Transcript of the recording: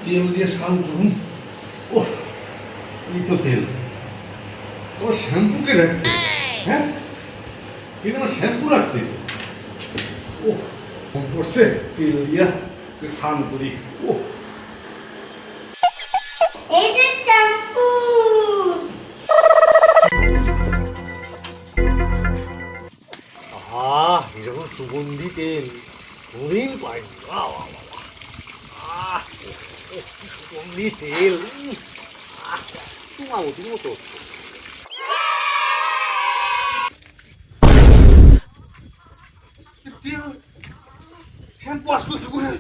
তেল দিয়ে স্নান করুন। ও, এই তো তেল। ও শ্যাম্পু কে রাখছে? হ্যাঁ, কিন্তু আমার শ্যাম্পু রাখছে। ও, মন পড়ছে তেল দিয়া স্নান করি। ও, এই যে শ্যাম্পু। এরকম সুগন্ধি তেল কোনদিন পাইনি। কি সুগন্ধি তেল। তোমার মতো তেল শ্যাম্পু আসলো কি করে?